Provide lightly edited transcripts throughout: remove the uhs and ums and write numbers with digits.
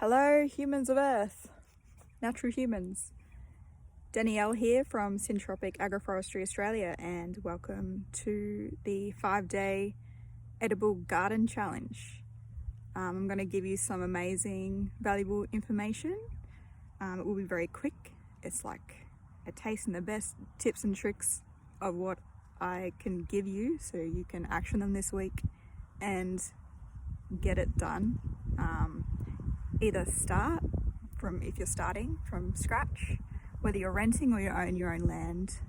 Hello, humans of Earth, natural humans. Danielle here from Syntropic Agroforestry Australia, and welcome to the 5-day edible garden challenge. I'm going to give you some amazing, valuable information. It will be very quick. It's like a taste and the best tips and tricks of what I can give you so you can action them this week and get it done. Either start from, if you're starting from scratch, whether you're renting or you own your own land.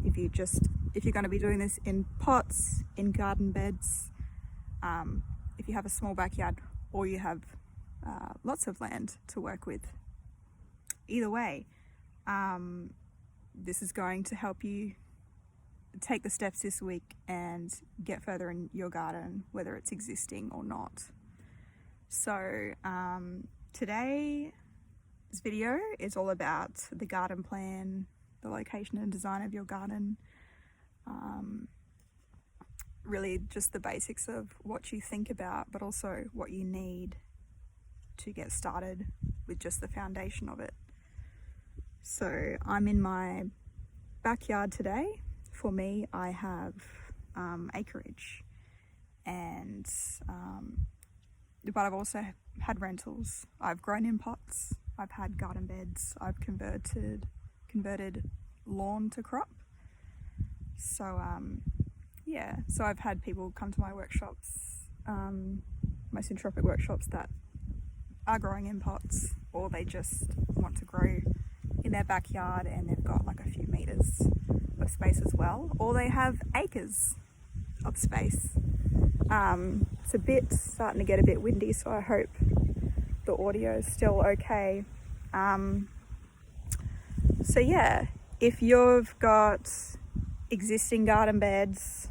If you're going to be doing this in pots, in garden beds, if you have a small backyard or you have lots of land to work with. Either way, this is going to help you take the steps this week and get further in your garden, whether it's existing or not. So today's video is all about the garden plan, the location and design of your garden, really just the basics of what you think about, but also what you need to get started with just the foundation of it. So I'm in my backyard today. For me, I have acreage, and but I've also had rentals. I've grown in pots, I've had garden beds, I've converted lawn to crop. So so I've had people come to my workshops, my Syntropic workshops, that are growing in pots, or they just want to grow in their backyard and they've got like a few meters of space as well, or they have acres of space. It's starting to get a bit windy, so I hope the audio is still okay. So yeah, if you've got existing garden beds,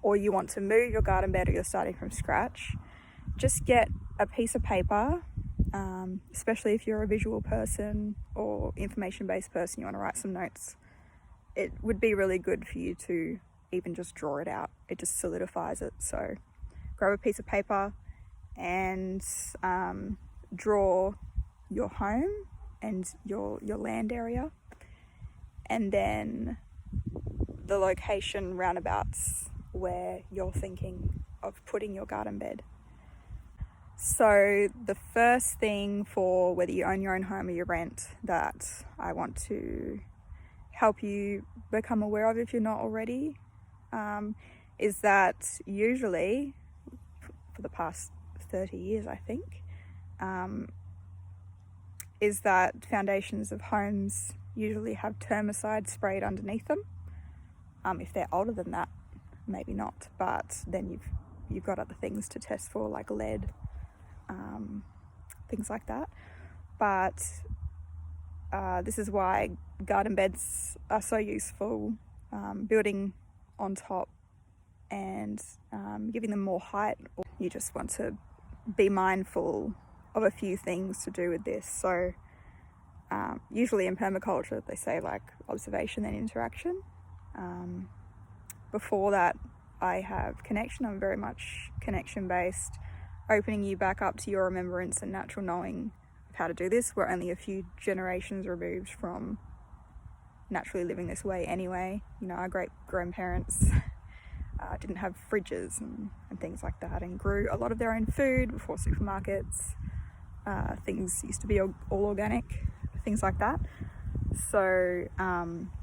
or you want to move your garden bed, or you're starting from scratch, just get a piece of paper, especially if you're a visual person or information-based person, you want to write some notes. It would be really good for you to even just draw it out. It just solidifies it. So grab a piece of paper and draw your home and your land area, and then the location roundabouts where you're thinking of putting your garden bed. So the first thing, for whether you own your own home or you rent, that I want to help you become aware of, if you're not already, is that usually, for the past 30 years I think, is that foundations of homes usually have termicide sprayed underneath them. If they're older than that, maybe not, but then you've got other things to test for, like lead, things like that. But this is why garden beds are so useful, building on top and giving them more height. You just want to be mindful of a few things to do with this. So usually in permaculture they say like observation and interaction. Before that, I have connection. I'm very much connection based, opening you back up to your remembrance and natural knowing of how to do this. We're only a few generations removed from naturally living this way anyway. You know, our great grandparents didn't have fridges and things like that, and grew a lot of their own food before supermarkets. Things used to be all organic, things like that. So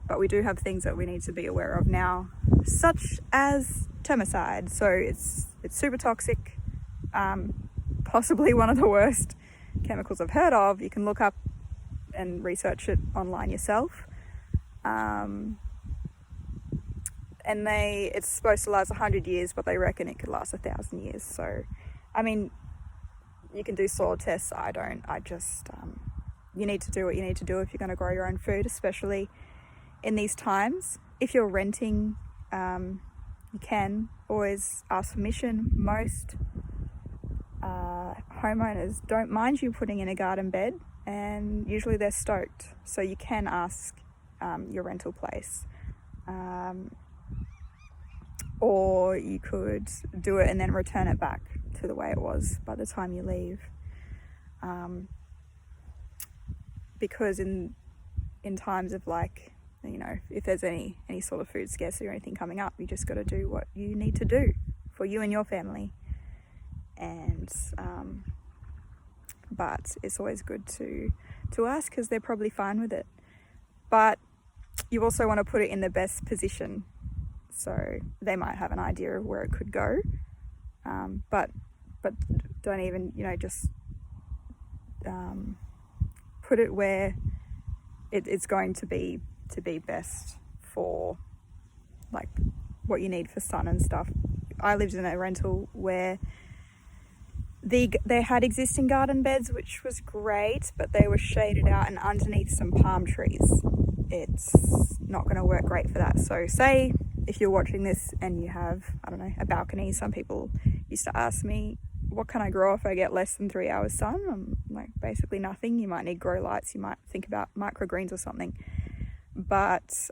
but we do have things that we need to be aware of now, such as termicide. So it's super toxic, possibly one of the worst chemicals I've heard of. You can look up and research it online yourself. And it's supposed to last 100 years, but they reckon it could last 1,000 years. So, I mean, you can do soil tests. I don't. I just, you need to do what you need to do if you're going to grow your own food, especially in these times. If you're renting, you can always ask permission. Most homeowners don't mind you putting in a garden bed, and usually they're stoked. So you can ask your rental place. Or you could do it and then return it back to the way it was by the time you leave. because in times of like, you know, if there's any sort of food scarcity or anything coming up, you just got to do what you need to do for you and your family. And but it's always good to ask, because they're probably fine with it. But you also want to put it in the best position, so they might have an idea of where it could go, but don't even, you know, just put it where it's going to be best for like what you need for sun and stuff. I lived in a rental where they had existing garden beds, which was great, but they were shaded out and underneath some palm trees. It's not going to work great for that. So say if you're watching this and you have, I don't know, a balcony. Some people used to ask me, what can I grow if I get less than 3 hours sun? I'm like, basically nothing. You might need grow lights. You might think about microgreens or something. But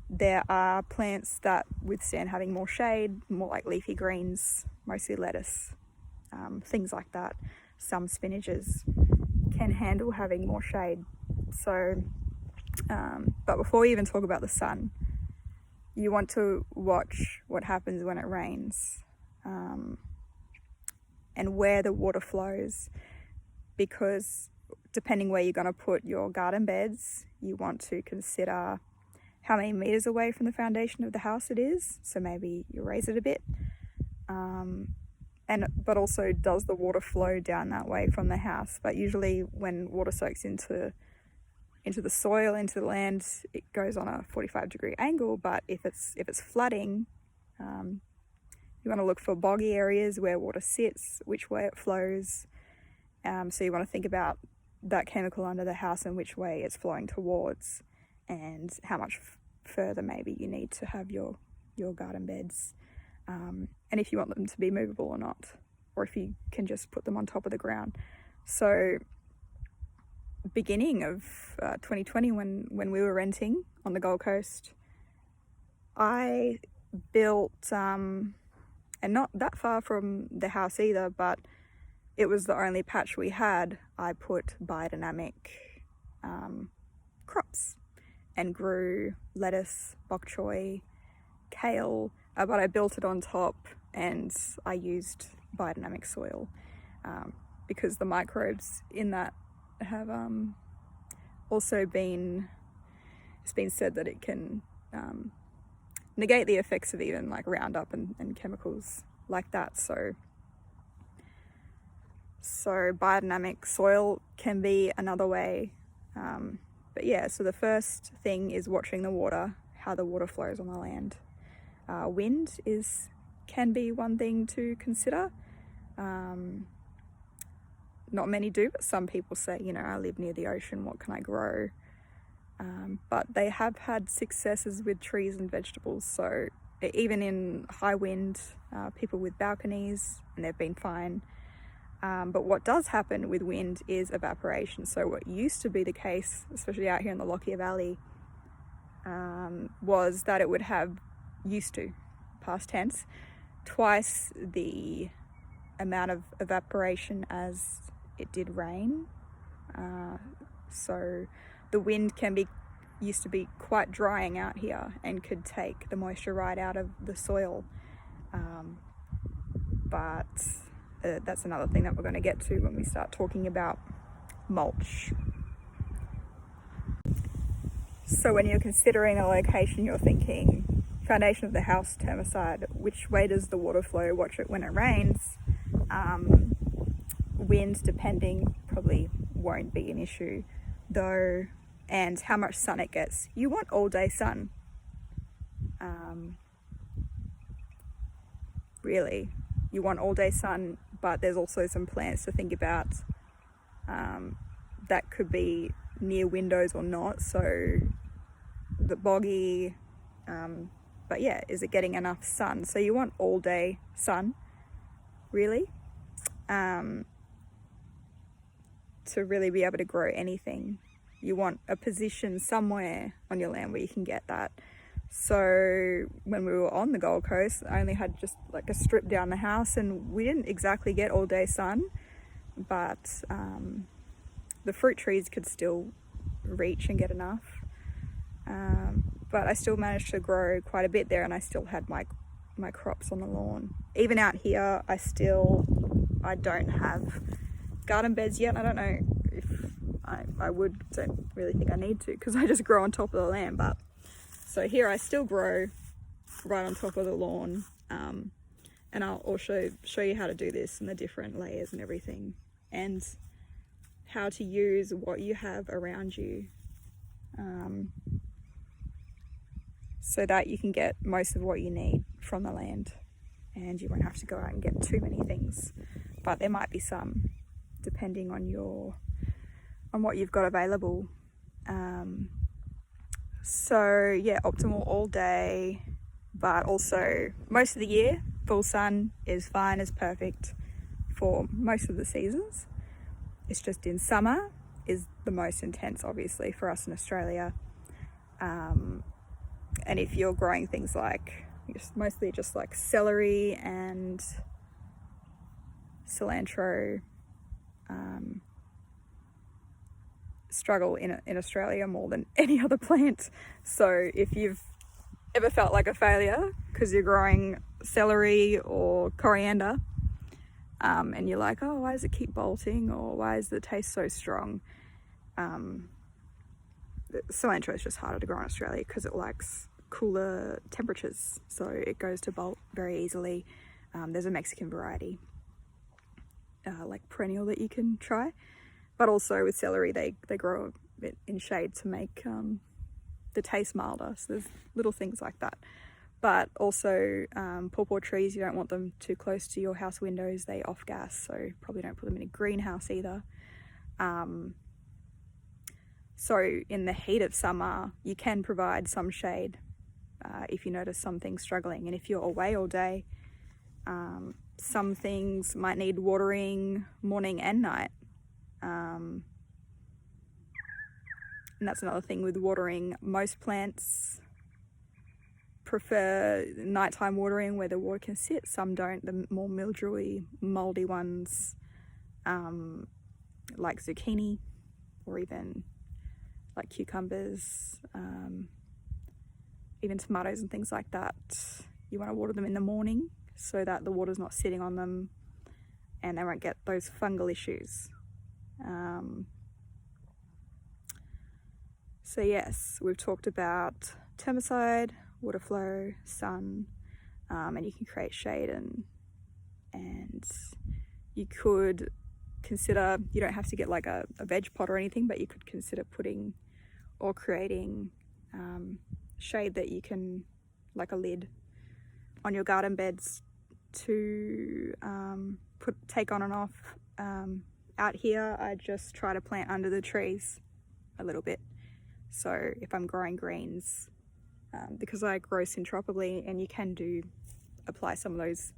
there are plants that withstand having more shade, more like leafy greens, mostly lettuce, things like that. Some spinaches can handle having more shade. So, but before we even talk about the sun, you want to watch what happens when it rains, and where the water flows, because depending where you're going to put your garden beds, you want to consider how many meters away from the foundation of the house it is. So maybe you raise it a bit, but also, does the water flow down that way from the house? But usually when water soaks into the soil, into the land, it goes on a 45-degree angle. But if it's flooding, you want to look for boggy areas where water sits, which way it flows. So you want to think about that chemical under the house and which way it's flowing towards, and how much further maybe you need to have your garden beds, and if you want them to be movable or not, or if you can just put them on top of the ground. So beginning of 2020, when we were renting on the Gold Coast, I built, and not that far from the house either, but it was the only patch we had, I put biodynamic crops and grew lettuce, bok choy, kale, but I built it on top and I used biodynamic soil, because the microbes in that have also been, it's been said that it can negate the effects of even like Roundup and chemicals like that. So biodynamic soil can be another way. But yeah, so the first thing is watching the water, how the water flows on the land. Wind can be one thing to consider. Not many do, but some people say, you know, I live near the ocean, what can I grow? But they have had successes with trees and vegetables. So even in high wind, people with balconies, and they've been fine. But what does happen with wind is evaporation. So what used to be the case, especially out here in the Lockyer Valley, was that it would have, past tense, twice the amount of evaporation as it did rain. So the wind used to be quite drying out here and could take the moisture right out of the soil. But that's another thing that we're going to get to when we start talking about mulch. So when you're considering a location, you're thinking foundation of the house, term aside, which way does the water flow? Watch it when it rains. Wind, depending, probably won't be an issue though, and how much sun it gets. You want all day sun. Really, you want all day sun, but there's also some plants to think about that could be near windows or not. So the boggy, but yeah, is it getting enough sun? So you want all day sun, really, to really be able to grow anything. You want a position somewhere on your land where you can get that. So when we were on the Gold Coast, I only had just like a strip down the house, and we didn't exactly get all day sun, but the fruit trees could still reach and get enough. But I still managed to grow quite a bit there, and I still had my crops on the lawn. Even out here, I don't have garden beds yet. I don't know if I don't really think I need to, because I just grow on top of the land. But so here I still grow right on top of the lawn, and I'll also show you how to do this and the different layers and everything, and how to use what you have around you, so that you can get most of what you need from the land, and you won't have to go out and get too many things. But there might be some, depending on what you've got available. So yeah, optimal all day, but also most of the year. Full sun is fine, is perfect for most of the seasons. It's just in summer is the most intense, obviously, for us in Australia. And if you're growing things like, mostly just like celery and cilantro, struggle in Australia more than any other plant. So if you've ever felt like a failure because you're growing celery or coriander, and you're like, oh, why does it keep bolting, or why is the taste so strong? Cilantro is just harder to grow in Australia because it likes cooler temperatures, so it goes to bolt very easily. There's a Mexican variety, like perennial, that you can try, but also with celery they grow a bit in shade to make the taste milder. So there's little things like that. But also pawpaw trees, you don't want them too close to your house windows. They off gas, so probably don't put them in a greenhouse either. So in the heat of summer, you can provide some shade if you notice some things struggling. And if you're away all day, some things might need watering morning and night. And that's another thing with watering. Most plants prefer nighttime watering where the water can sit. Some don't. The more mildewy, moldy ones, like zucchini, or even like cucumbers, even tomatoes and things like that, you want to water them in the morning so that the water's not sitting on them and they won't get those fungal issues. So yes, we've talked about termicide, water flow, sun, and you can create shade, and you could consider, you don't have to get like a veg pot or anything, but you could consider putting or creating shade that you can, like a lid on your garden beds to take on and off. Out here I just try to plant under the trees a little bit. So if I'm growing greens, because I grow syntropically, and you can apply some of those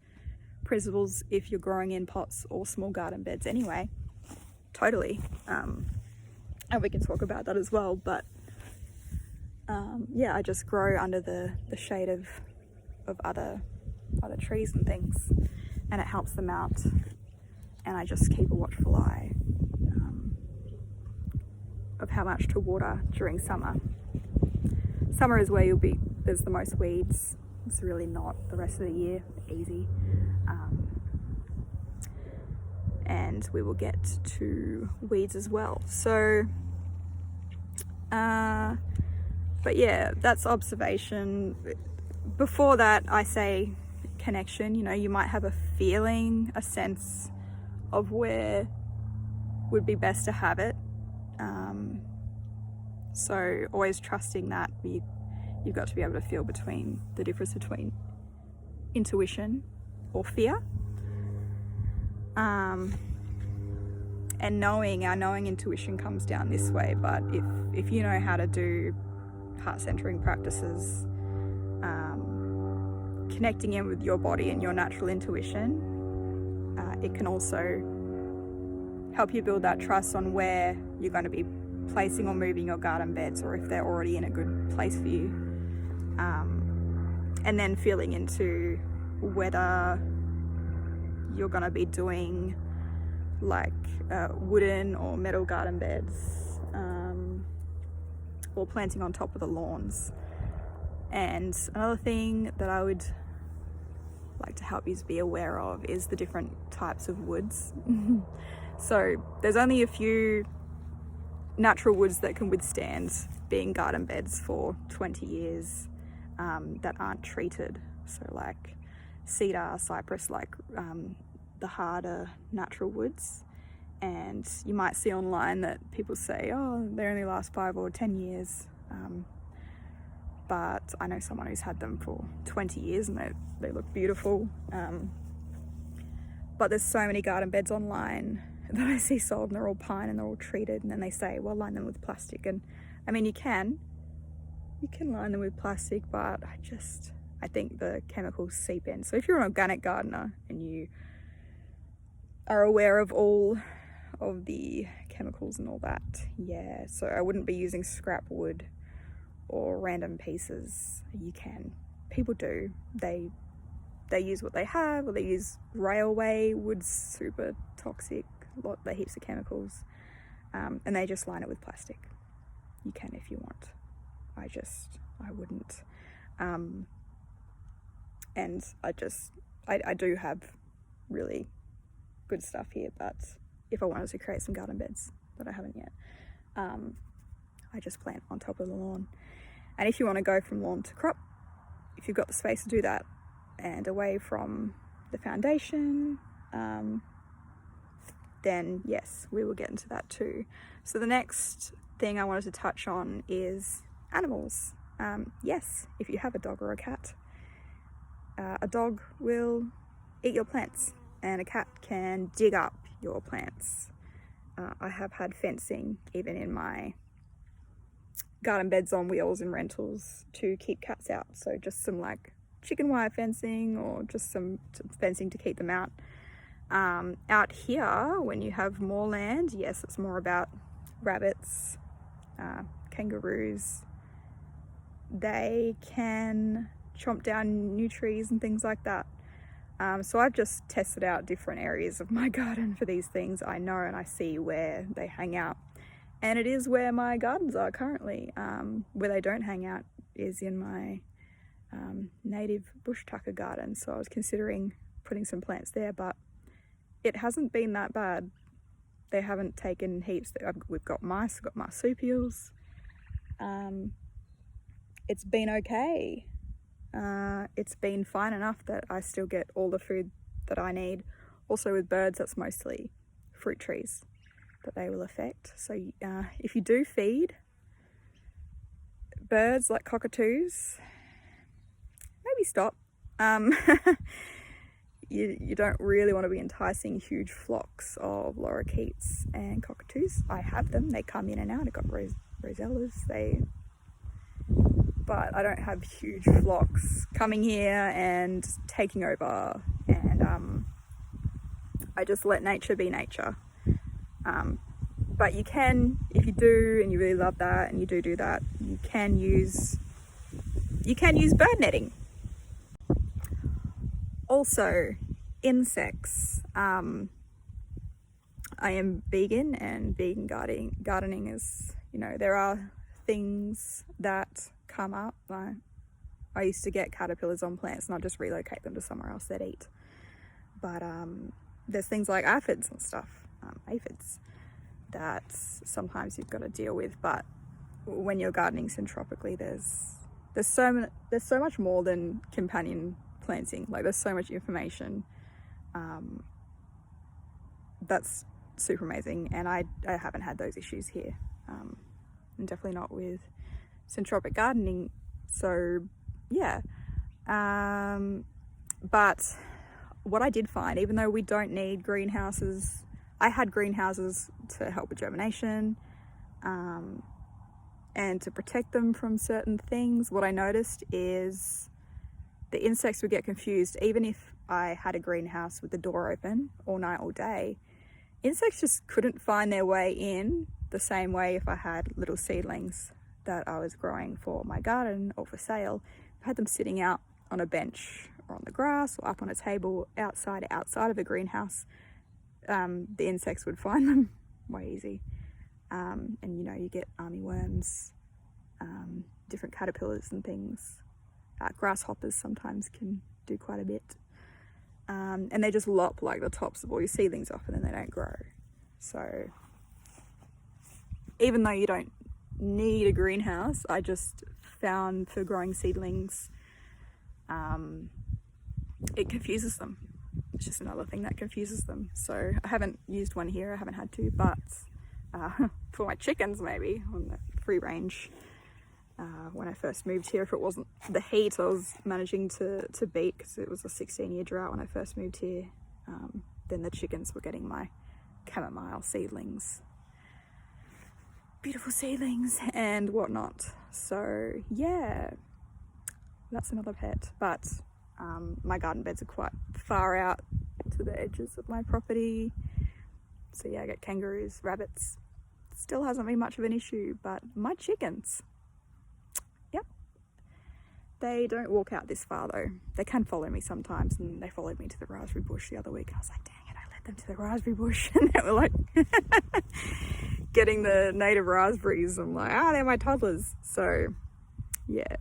principles if you're growing in pots or small garden beds anyway, totally. And we can talk about that as well, but yeah, I just grow under the shade of other trees and things, and it helps them out, and I just keep a watchful eye of how much to water during summer. Summer is where there's the most weeds. It's really not the rest of the year, easy. And we will get to weeds as well. So, but yeah, that's observation. Before that, I say connection. You know, you might have a feeling, a sense of where would be best to have it. So always trusting that you've got to be able to feel the difference between intuition or fear, and our knowing intuition comes down this way. But if you know how to do heart centering practices, connecting in with your body and your natural intuition, it can also help you build that trust on where you're going to be placing or moving your garden beds, or if they're already in a good place for you, and then feeling into whether you're going to be doing like wooden or metal garden beds, or planting on top of the lawns. And another thing that I would like to help you be aware of is the different types of woods. So there's only a few natural woods that can withstand being garden beds for 20 years that aren't treated. So like cedar, cypress, like the harder natural woods. And you might see online that people say, oh, they only last 5 or 10 years. But I know someone who's had them for 20 years and they look beautiful. But there's so many garden beds online that I see sold, and they're all pine and they're all treated, and then they say, well, line them with plastic. And I mean, you can line them with plastic, but I think the chemicals seep in. So if you're an organic gardener and you are aware of all of the chemicals and all that, yeah, so I wouldn't be using scrap wood or random pieces. You can, people do, they use what they have, or they use railway wood's super toxic, they're heaps of chemicals, and they just line it with plastic. You can if you want. I wouldn't. And I do have really good stuff here, but if I wanted to create some garden beds that I haven't yet, I just plant on top of the lawn. And if you want to go from lawn to crop, if you've got the space to do that and away from the foundation, then yes, we will get into that too. So the next thing I wanted to touch on is animals. Yes, if you have a dog or a cat, a dog will eat your plants and a cat can dig up your plants. I have had fencing even in my garden beds on wheels and rentals to keep cats out. So just some like chicken wire fencing or just some fencing to keep them out. Out here, when you have more land, yes, it's more about rabbits, kangaroos. They can chomp down new trees and things like that. So I've just tested out different areas of my garden for these things. I know and I see where they hang out. And it is where my gardens are currently. Where they don't hang out is in my native bush tucker garden. So I was considering putting some plants there, but it hasn't been that bad. They haven't taken heaps. We've got mice, we've got marsupials. It's been okay. It's been fine enough that I still get all the food that I need. Also with birds, that's mostly fruit trees that they will affect. So if you do feed birds like cockatoos, maybe stop. You don't really want to be enticing huge flocks of lorikeets and cockatoos. I have them, they come in and out. I've got rosellas, but I don't have huge flocks coming here and taking over, and I just let nature be nature. But you can, if you do and you really love that and you do that, you can use bird netting. Also, insects. I am vegan, and vegan gardening is, there are things that come up. I used to get caterpillars on plants and I'll just relocate them to somewhere else they'd eat. But there's things like aphids and stuff, aphids, that sometimes you've got to deal with. But when you're gardening syntropically, there's so much more than companion planting. Like, there's so much information that's super amazing, and I haven't had those issues here, and definitely not with syntropic gardening. So yeah, but what I did find, even though we don't need greenhouses, I had greenhouses to help with germination and to protect them from certain things. What I noticed is the insects would get confused. Even if I had a greenhouse with the door open all night, all day, insects just couldn't find their way in the same way if I had little seedlings that I was growing for my garden or for sale. I had them sitting out on a bench or on the grass or up on a table outside of a greenhouse. the insects would find them way easy. And you know, you get armyworms, different caterpillars and things. Grasshoppers sometimes can do quite a bit. And they just lop like the tops of all your seedlings off, and then they don't grow. So even though you don't need a greenhouse, I just found for growing seedlings, it confuses them. It's just another thing that confuses them. So I haven't used one here, I haven't had to, but for my chickens maybe, on the free range, when I first moved here, if it wasn't the heat I was managing to beat, because it was a 16-year drought when I first moved here, then the chickens were getting my chamomile seedlings, beautiful seedlings and whatnot. So yeah, that's another pet. But my garden beds are quite far out to the edges of my property, so yeah, I get kangaroos, rabbits. Still hasn't been much of an issue, but my chickens, yep, they don't walk out this far though. They can follow me sometimes, and they followed me to the raspberry bush the other week. I was like, dang it, I led them to the raspberry bush, and they were like getting the native raspberries. I'm like, they're my toddlers. So yeah,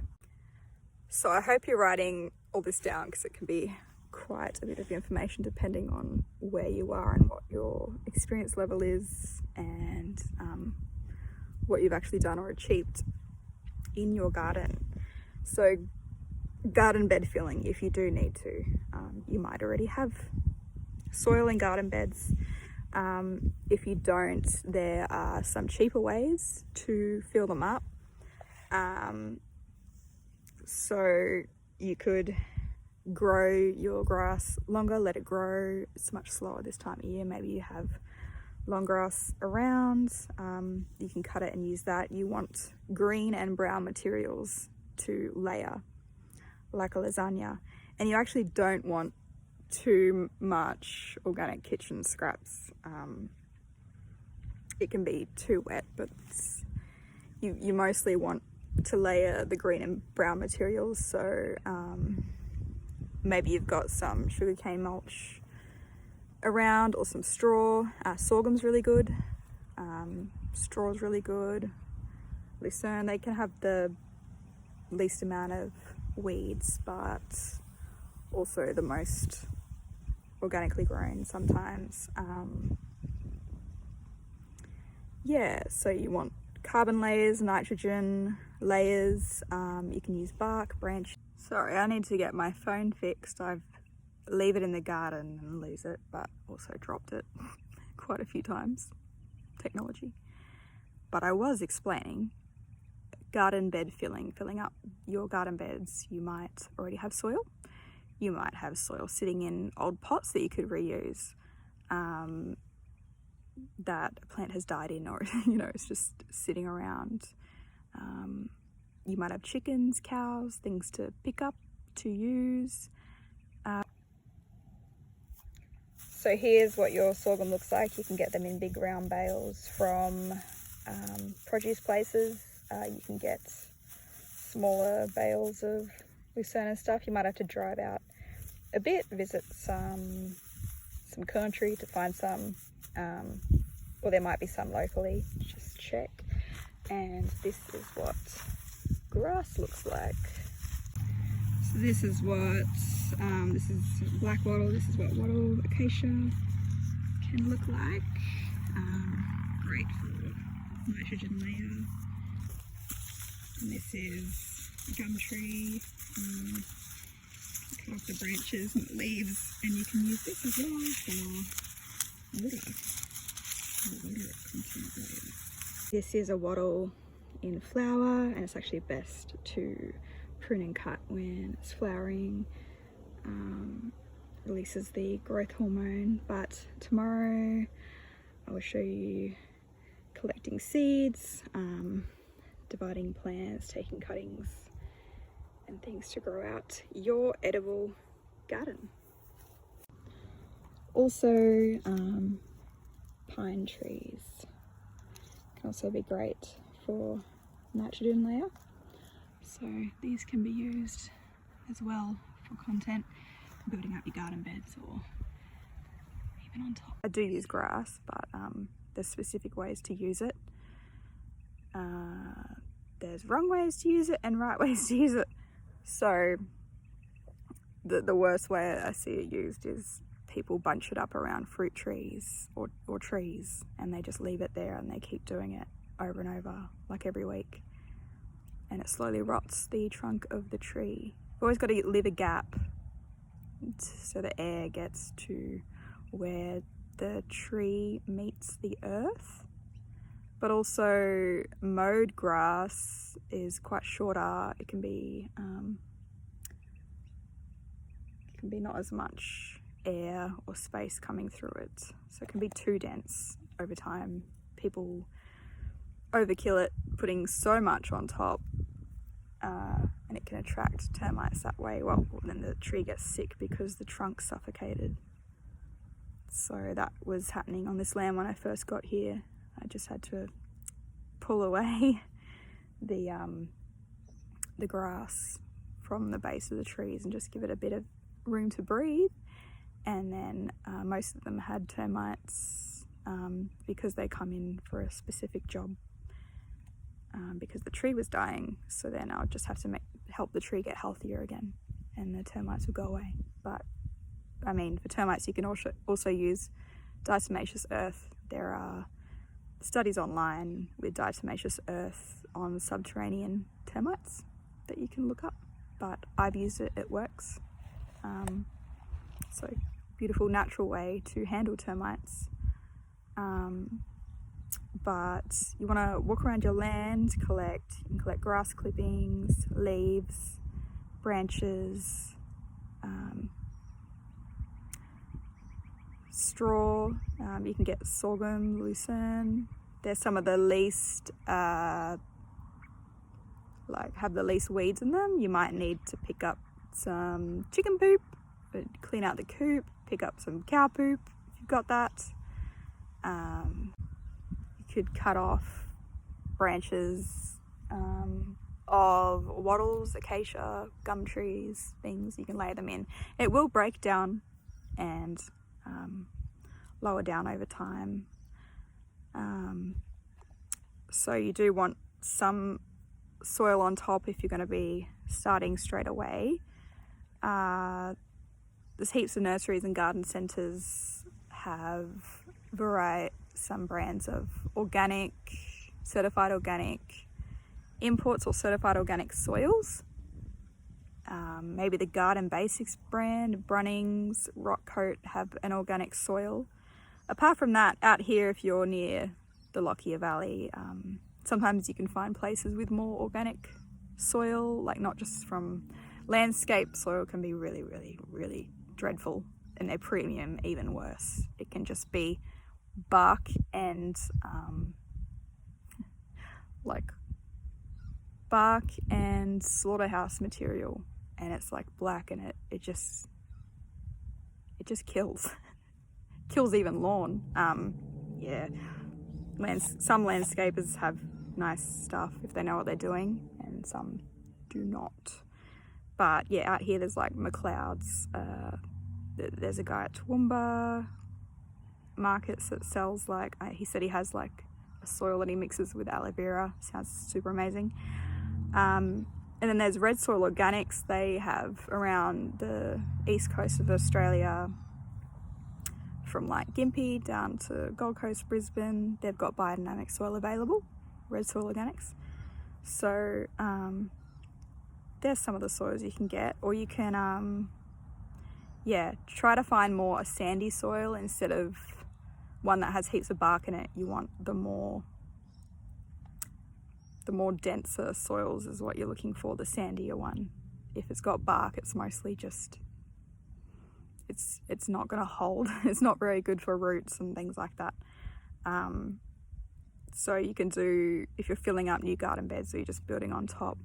so I hope you're writing all this down, because it can be quite a bit of information depending on where you are and what your experience level is, and what you've actually done or achieved in your garden. So garden bed filling, if you do need to, you might already have soil in garden beds. If you don't, there are some cheaper ways to fill them up. So you could grow your grass longer, let it grow. It's much slower this time of year. Maybe you have long grass around, you can cut it and use that. You want green and brown materials to layer like a lasagna, and you actually don't want too much organic kitchen scraps. It can be too wet, but you mostly want to layer the green and brown materials. So maybe you've got some sugarcane mulch around, or some straw. Sorghum's really good, straw's really good, lucerne. They can have the least amount of weeds, but also the most organically grown sometimes. Yeah, so you want carbon layers, nitrogen layers. You can use bark, branch. Sorry, I need to get my phone fixed. I've leave it in the garden and lose it, but also dropped it quite a few times. Technology. But I was explaining garden bed filling up your garden beds. You might already have soil. You might have soil sitting in old pots that you could reuse, that a plant has died in, or you know, it's just sitting around. You might have chickens, cows, things to pick up, to use. So here's what your sorghum looks like. You can get them in big round bales from produce places. You can get smaller bales of lucerne and stuff. You might have to drive out a bit, visit some country to find some, or there might be some locally. Just check. And this is what grass looks like. So this is what this is black wattle. This is what wattle acacia can look like. Great for nitrogen layer. And this is gum tree. Cut off the branches and the leaves, and you can use this as well for water content layer. This is a wattle in flower, and it's actually best to prune and cut when it's flowering. Releases the growth hormone. But tomorrow I will show you collecting seeds, dividing plants, taking cuttings and things to grow out your edible garden. Also, pine trees can also be great for nitrogen layer. So these can be used as well for content, building up your garden beds, or I do use grass, but there's specific ways to use it. There's wrong ways to use it and right ways to use it. So the worst way I see it used is people bunch it up around fruit trees or trees, and they just leave it there and they keep doing it over and over, like every week. And it slowly rots the trunk of the tree. You've always got to leave a gap so the air gets to where the tree meets the earth. But also mowed grass is quite shorter. It can be not as much air or space coming through it, so it can be too dense over time. People overkill it, putting so much on top, and it can attract termites that way. Well, then the tree gets sick because the trunk's suffocated. So that was happening on this land when I first got here. I just had to pull away the grass from the base of the trees and just give it a bit of room to breathe. And then most of them had termites because they come in for a specific job, because the tree was dying. So then I would just have to help the tree get healthier again, and the termites would go away. But I mean, for termites you can also use diatomaceous earth. There are studies online with diatomaceous earth on subterranean termites that you can look up, but I've used it, it works. So beautiful natural way to handle termites. But you want to walk around your land, you can collect grass clippings, leaves, branches, straw. You can get sorghum, lucerne. They're some of the least have the least weeds in them. You might need to pick up some chicken poop, clean out the coop, pick up some cow poop if you've got that. You could cut off branches of wattles, acacia, gum trees, things. You can lay them in. It will break down and lower down over time. So you do want some soil on top if you're going to be starting straight away. There's heaps of nurseries and garden centres have some brands of organic, certified organic imports or certified organic soils. Maybe the Garden Basics brand, Brunnings, Rockcoat have an organic soil. Apart from that, out here, if you're near the Lockyer Valley, sometimes you can find places with more organic soil, like not just from landscape soil. Can be really, really, really dreadful, and their premium even worse. It can just be bark and slaughterhouse material, and it's like black, and it just kills. Kills even lawn. Some landscapers have nice stuff if they know what they're doing, and some do not. But yeah, out here there's like McLeod's. There's a guy at Toowoomba markets that sells he said he has like a soil that he mixes with aloe vera. Sounds super amazing. And then there's Red Soil Organics. They have around the east coast of Australia, from like Gympie down to Gold Coast, Brisbane. They've got biodynamic soil available, Red Soil Organics. So there's some of the soils you can get, or you can try to find more a sandy soil instead of one that has heaps of bark in it. You want the more denser soils is what you're looking for, the sandier one. If it's got bark, it's mostly just it's not going to hold. It's not very good for roots and things like that. So you can do, if you're filling up new garden beds or you're just building on top,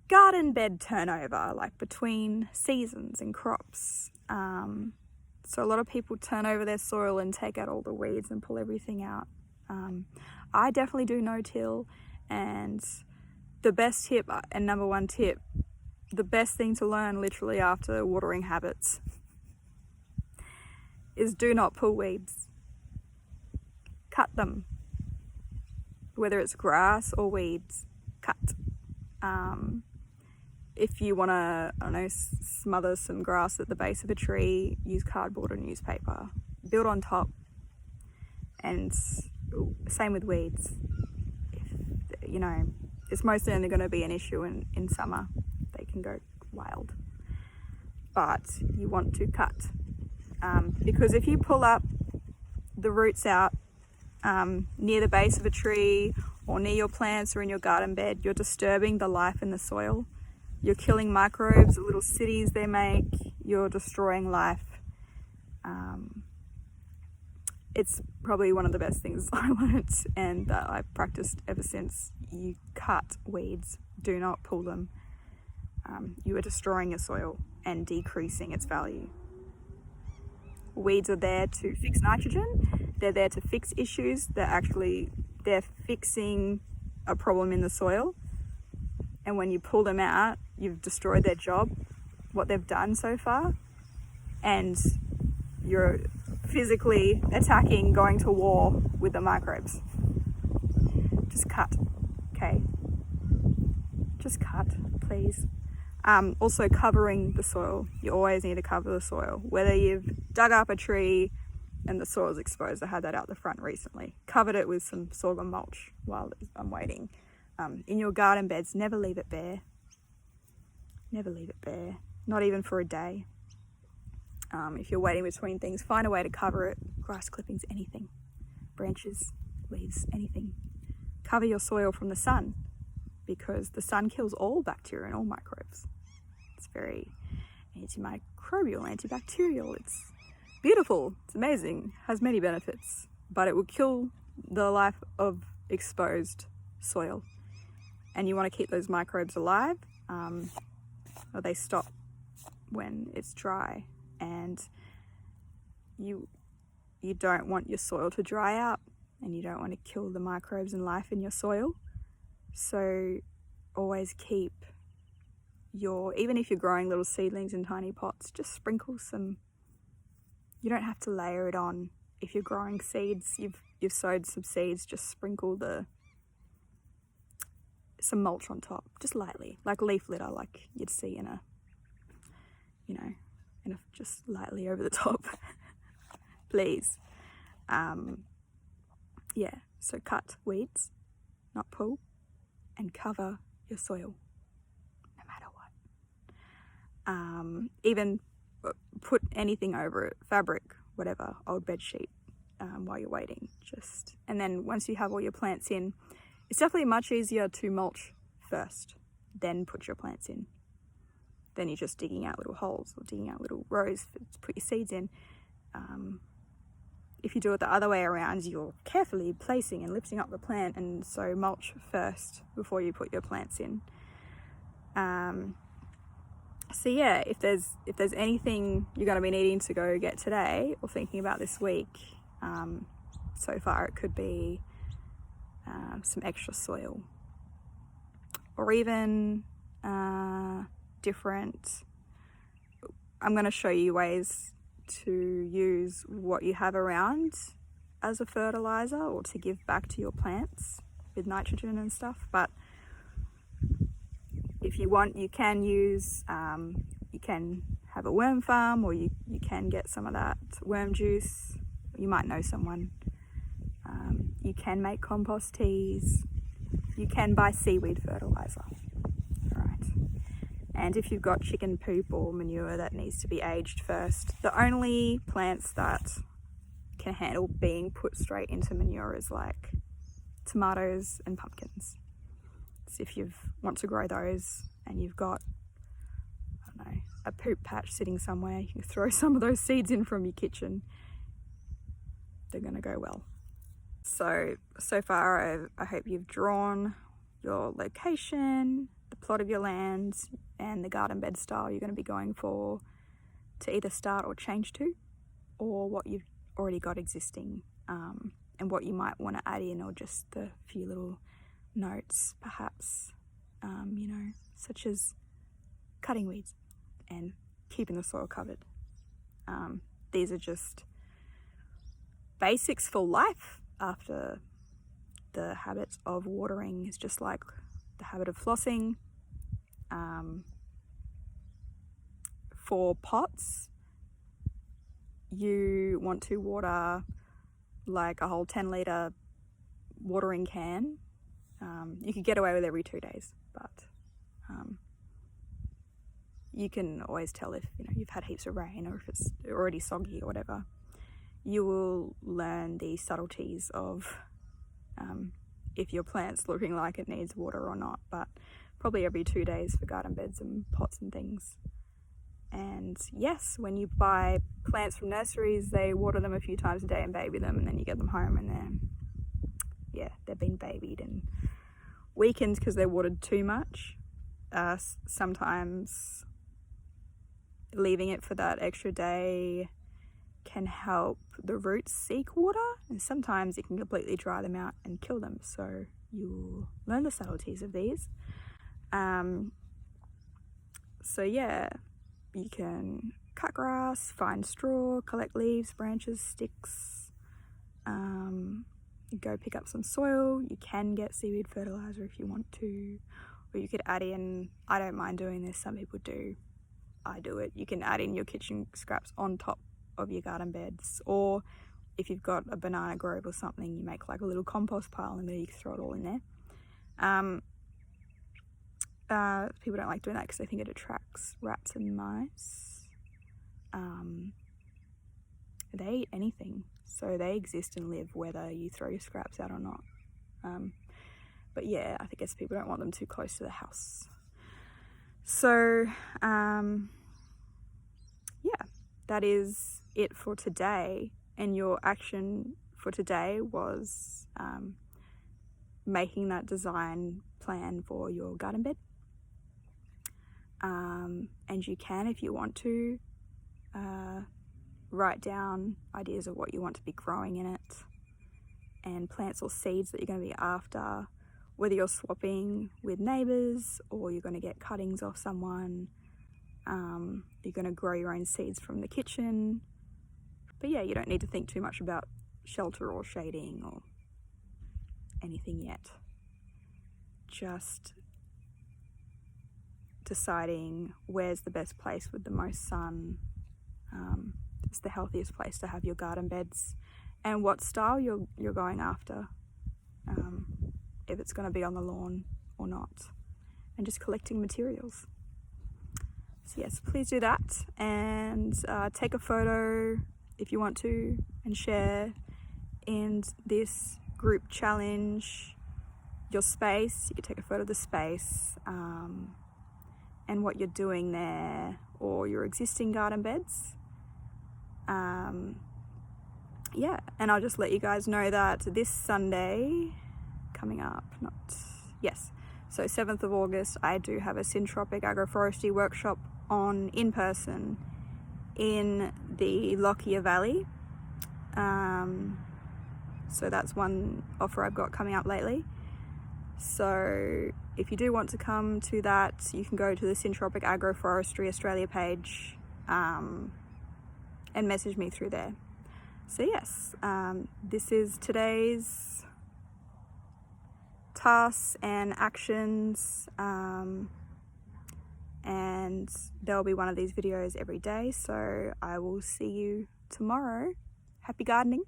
garden bed turnover, like between seasons and crops. So a lot of people turn over their soil and take out all the weeds and pull everything out. I definitely do no-till, and the best tip and number one tip, the best thing to learn literally after watering habits, is do not pull weeds. Cut them. Whether it's grass or weeds, cut. If you want to, I don't know, smother some grass at the base of a tree, use cardboard or newspaper. Build on top. And same with weeds. You know, it's mostly only going to be an issue in summer. They can go wild. But you want to cut. Because if you pull up the roots out near the base of a tree or near your plants or in your garden bed, you're disturbing the life in the soil. You're killing microbes, the little cities they make. You're destroying life. It's probably one of the best things I learned and that I've practiced ever since. You cut weeds, do not pull them. You are destroying your soil and decreasing its value. Weeds are there to fix nitrogen. They're there to fix issues. They're fixing a problem in the soil. And when you pull them out, you've destroyed their job, what they've done so far, and you're physically attacking, going to war with the microbes. Just cut, okay? Just cut, please. Also covering the soil. You always need to cover the soil. Whether you've dug up a tree and the soil's exposed, I had that out the front recently. Covered it with some sorghum mulch while I'm waiting. In your garden beds, never leave it bare. Never leave it bare, not even for a day. If you're waiting between things, find a way to cover it. Grass clippings, anything. Branches, leaves, anything. Cover your soil from the sun because the sun kills all bacteria and all microbes. It's very antimicrobial, antibacterial. It's beautiful, it's amazing, has many benefits, but it will kill the life of exposed soil. And you want to keep those microbes alive, or they stop when it's dry. And you don't want your soil to dry out, and you don't want to kill the microbes and life in your soil. So always keep even if you're growing little seedlings in tiny pots, just sprinkle some. You don't have to layer it on. If you're growing seeds, you've sowed some seeds, just sprinkle some mulch on top, just lightly, like leaf litter, like you'd see in a just lightly over the top, please. So cut weeds, not pull, and cover your soil, no matter what. Even put anything over it, fabric, whatever, old bed sheet, while you're waiting. And then once you have all your plants in, it's definitely much easier to mulch first, then put your plants in. Then you're just digging out little holes or digging out little rows to put your seeds in. If you do it the other way around, you're carefully placing and lifting up the plant, and so mulch first before you put your plants in. If there's anything you're going to be needing to go get today or thinking about this week, so far it could be some extra soil, or even different. I'm going to show you ways to use what you have around as a fertilizer or to give back to your plants with nitrogen and stuff. But if you want, you can use, you can have a worm farm, or you can get some of that worm juice. You might know someone. You can make compost teas. You can buy seaweed fertilizer. All right. And if you've got chicken poop or manure that needs to be aged first, the only plants that can handle being put straight into manure is like tomatoes and pumpkins. So if you want to grow those and you've got, I don't know, a poop patch sitting somewhere, you can throw some of those seeds in from your kitchen. They're going to go well. So far I hope you've drawn your location, the plot of your land, and the garden bed style you're going to be going for to either start or change to, or what you've already got existing, and what you might want to add in, or just the few little notes perhaps, such as cutting weeds and keeping the soil covered. These are just basics for life after the habits of watering is just like the habit of flossing. For pots, you want to water like a whole 10-litre watering can. You could get away with every 2 days, but you can always tell if you've had heaps of rain or if it's already soggy or whatever. You will learn the subtleties of if your plant's looking like it needs water or not, but probably every 2 days for garden beds and pots and things. And yes, when you buy plants from nurseries, they water them a few times a day and baby them, and then you get them home and they've been babied and weakened because they watered too much. Sometimes leaving it for that extra day can help the roots seek water, and sometimes it can completely dry them out and kill them. So you'll learn the subtleties of these. So yeah, you can cut grass, find straw, collect leaves, branches, sticks, go pick up some soil. You can get seaweed fertilizer if you want to, or you could add in, I don't mind doing this, some people do, I do it, you can add in your kitchen scraps on top of your garden beds, or if you've got a banana grove or something, you make like a little compost pile and then you can throw it all in there. People don't like doing that because they think it attracts rats and mice. They eat anything, so they exist and live whether you throw your scraps out or not. But yeah, I guess people don't want them too close to the house. So yeah, that is it for today. And your action for today was making that design plan for your garden bed. And you can, if you want to, write down ideas of what you want to be growing in it, and plants or seeds that you're going to be after, whether you're swapping with neighbours or you're going to get cuttings off someone. You're going to grow your own seeds from the kitchen. But yeah, you don't need to think too much about shelter or shading or anything yet. Just deciding where's the best place with the most sun, it's the healthiest place to have your garden beds, and what style you're going after, if it's going to be on the lawn or not, and just collecting materials. So yes, please do that, and take a photo if you want to and share in this group challenge your space. You can take a photo of the space and what you're doing there, or your existing garden beds. Yeah, and I'll just let you guys know that this Sunday coming up, so 7th of August, I do have a Syntropic Agroforestry workshop on in person in the Lockyer Valley. So that's one offer I've got coming up lately. So if you do want to come to that, you can go to the Syntropic Agroforestry Australia page and message me through there. So yes, this is today's tasks and actions, and there'll be one of these videos every day. So I will see you tomorrow. Happy gardening.